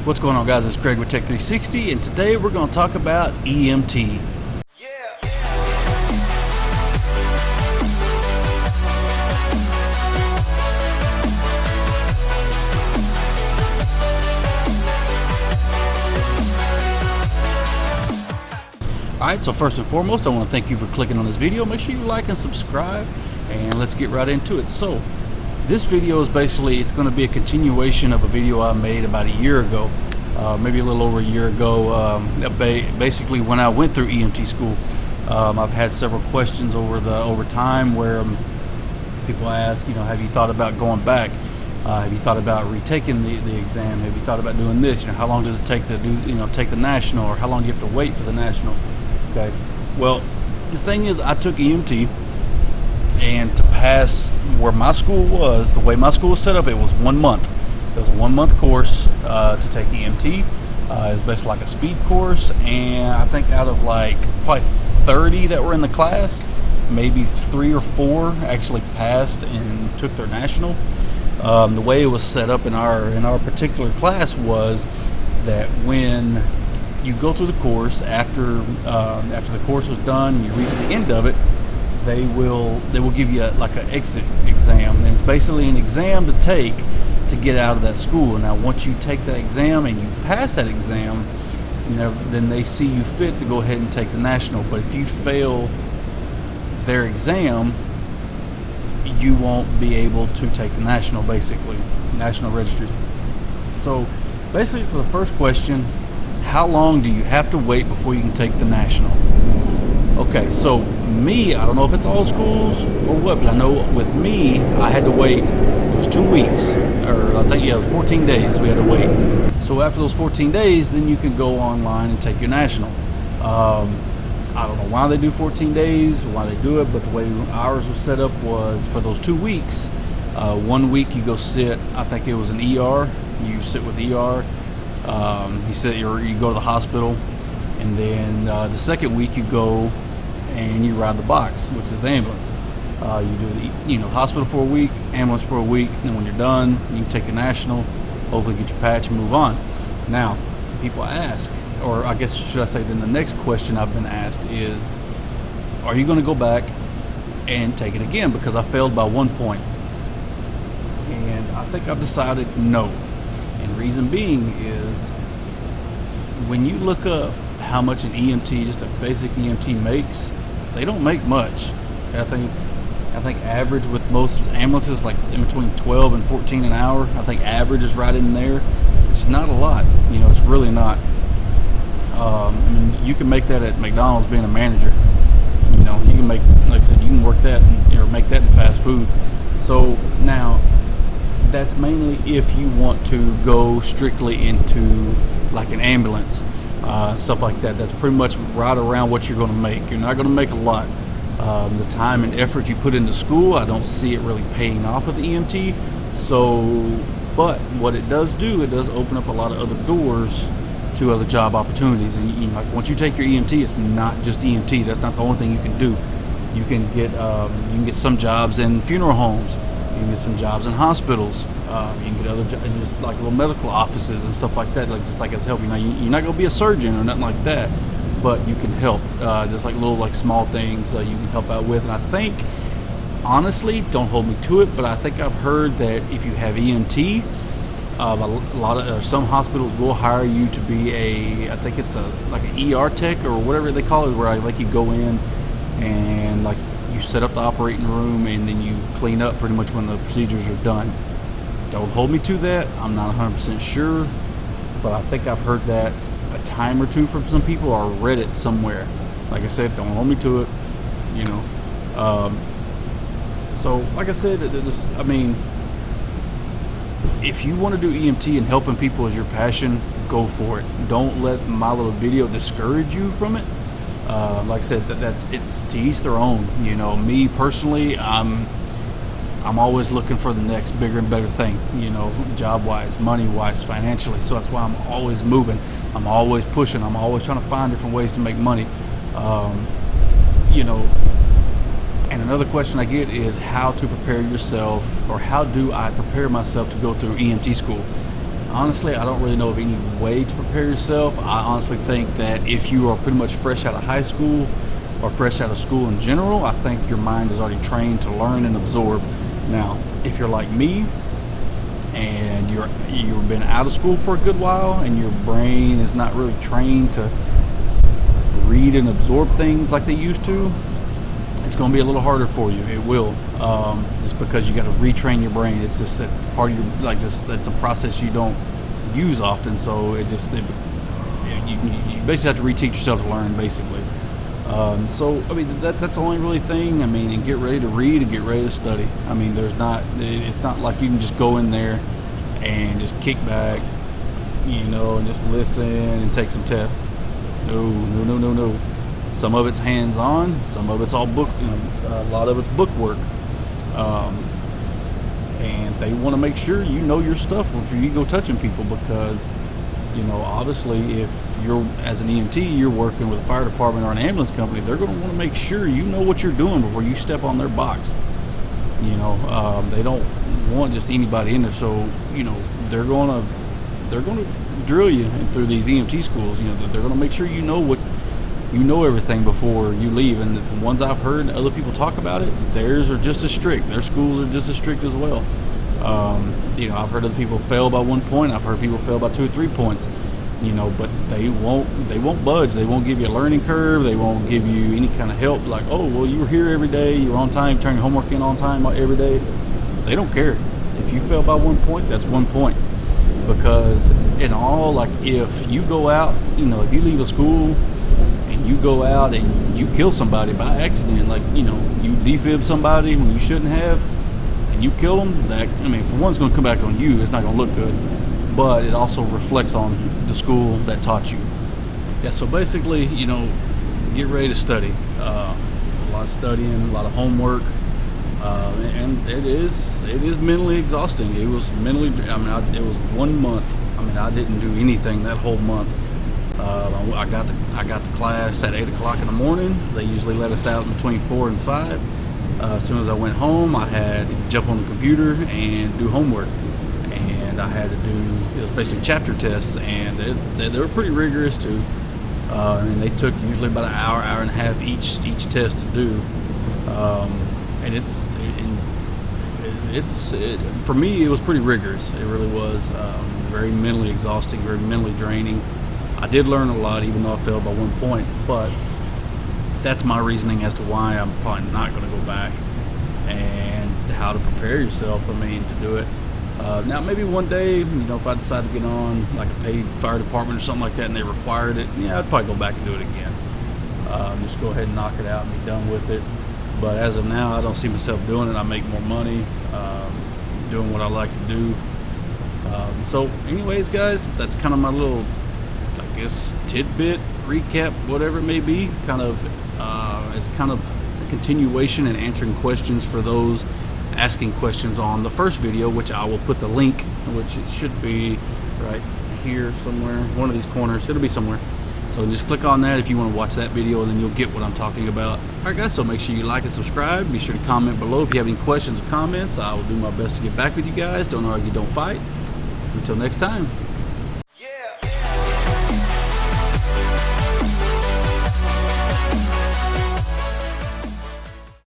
What's going on, guys? It's Craig with Tech 360, and today we're going to talk about EMT. Alright, so first and foremost, I want to thank you for clicking on this video. Make sure you like and subscribe, and let's get right into it. So, this video is basically, it's going to be a continuation of a video I made about a year ago, maybe a little over a year ago. Basically, when I went through EMT school, I've had several questions over time where people ask, have you thought about going back? Have you thought about retaking the exam? Have you thought about doing this? How long does it take to do, take the national, or how long do you have to wait for the national? Okay. Well, the thing is, I took EMT, and to pass where my school was, the way my school was set up, it was 1 month. It was a 1 month course to take EMT. It's basically like a speed course, and I think out of like probably 30 that were in the class, maybe 3 or 4 actually passed and took their national. The way it was set up in our particular class was that when you go through the course, after the course was done and you reach the end of it, they will give you like an exit exam, and it's basically an exam to take to get out of that school. Now, once you take that exam and you pass that exam, then they see you fit to go ahead and take the national. But if you fail their exam, you won't be able to take the national, basically, national registry. So basically, for the first question, how long do you have to wait before you can take the national? Okay, so me, I don't know if it's all schools or what, but I know with me, I had to wait. It was 2 weeks, or I think 14 days we had to wait. So after those 14 days, then you can go online and take your national. I don't know why they do 14 days, why they do it, but the way ours was set up was for those 2 weeks. 1 week you go sit, I think it was an ER. You sit with ER. You go to the hospital, and then the second week you go and you ride the box, which is the ambulance. You do the hospital for a week, ambulance for a week, and then when you're done, you can take your national, hopefully get your patch and move on. Now, people ask, or I guess should I say, then the next question I've been asked is, are you going to go back and take it again? Because I failed by 1 point. And I think I've decided no. And reason being is, when you look up how much an EMT, just a basic EMT, makes, they don't make much. I think average with most ambulances, like in between 12 and 14 an hour. I think average is right in there. It's not a lot. It's really not. You can make that at McDonald's being a manager. You can make, like I said, you can work that or make that in fast food. So now, that's mainly if you want to go strictly into like an ambulance, stuff like that. That's pretty much right around what you're going to make. You're not going to make a lot. The time and effort you put into school, I don't see it really paying off with the EMT. But what it does do, it does open up a lot of other doors to other job opportunities. And like once you take your EMT, it's not just EMT. That's not the only thing you can do. You can get some jobs in funeral homes. You can get some jobs in hospitals. You can get other jobs, just like little medical offices and stuff like that. Just like it's helping. You're not going to be a surgeon or nothing like that, but you can help. There's like little like small things you can help out with. And I think, honestly, don't hold me to it, but I think I've heard that if you have EMT, some hospitals will hire you to be I think it's like an ER tech or whatever they call it, where you go in and like you set up the operating room and then you clean up pretty much when the procedures are done. Don't hold me to that. I'm not 100% sure, but I think I've heard that a time or two from some people, or read it somewhere. Like I said, don't hold me to it. So like I said, if you want to do EMT and helping people is your passion, go for it. Don't let my little video discourage you from it. Like I said, it's to each their own. Me personally, I'm always looking for the next bigger and better thing, job-wise, money-wise, financially. So that's why I'm always moving. I'm always pushing. I'm always trying to find different ways to make money. And another question I get is how to prepare yourself, or how do I prepare myself to go through EMT school? honestly, I don't really know of any way to prepare yourself. I honestly think that if you are pretty much fresh out of high school or fresh out of school in general, I think your mind is already trained to learn and absorb. Now, if you're like me and you've been out of school for a good while and your brain is not really trained to read and absorb things like they used to, it's going to be a little harder for you. It will, just because you got to retrain your brain. It's part of your, that's a process you don't use often. So you basically have to reteach yourself to learn, basically. So I mean that's the only really thing. I mean, and get ready to read and get ready to study. I mean, it's not like you can just go in there and just kick back, and just listen and take some tests. No. Some of it's hands-on, some of it's all book. A lot of it's book work, and they want to make sure you know your stuff before you go touching people, because obviously, if you're as an EMT, you're working with a fire department or an ambulance company, they're going to want to make sure you know what you're doing before you step on their box. They don't want just anybody in there, so they're going to drill you through these EMT schools. They're going to make sure you know everything before you leave. And the ones I've heard other people talk about it, theirs are just as strict. Their schools are just as strict as well. I've heard other people fail by 1 point. I've heard people fail by 2 or 3 points. But they won't budge. They won't give you a learning curve. They won't give you any kind of help. Like, oh, well, you were here every day. You were on time. Turn your homework in on time every day. They don't care. If you fail by 1 point, that's 1 point. Because if you go out, if you leave a school and you go out and you kill somebody by accident, you defib somebody when you shouldn't have, and you kill them, for one, it's going to come back on you. It's not going to look good, but it also reflects on the school that taught you. Yeah, so basically, get ready to study. A lot of studying, a lot of homework, and it is mentally exhausting. It was mentally. It was 1 month. I didn't do anything that whole month. I got to class at 8 o'clock in the morning. They usually let us out between 4 and 5. As soon as I went home, I had to jump on the computer and do homework. And I had to it was basically chapter tests, and they were pretty rigorous too. And they took usually about an hour and a half each test to do. And for me, it was pretty rigorous. It really was. Very mentally exhausting, very mentally draining. I did learn a lot, even though I failed by 1 point, but that's my reasoning as to why I'm probably not going to go back, and how to prepare yourself, to do it. Now, maybe one day, if I decide to get on like a paid fire department or something like that and they required it, I'd probably go back and do it again. Just go ahead and knock it out and be done with it. But as of now, I don't see myself doing it. I make more money doing what I like to do. So anyways, guys, that's kind of my little, tidbit, recap, whatever it may be. It's kind of a continuation and answering questions for those asking questions on the first video, which I will put the link, which it should be right here somewhere, one of these corners. It'll be somewhere. So just click on that if you want to watch that video, and then you'll get what I'm talking about. Alright guys, so make sure you like and subscribe. Be sure to comment below if you have any questions or comments. I will do my best to get back with you guys. Don't argue, don't fight. Until next time.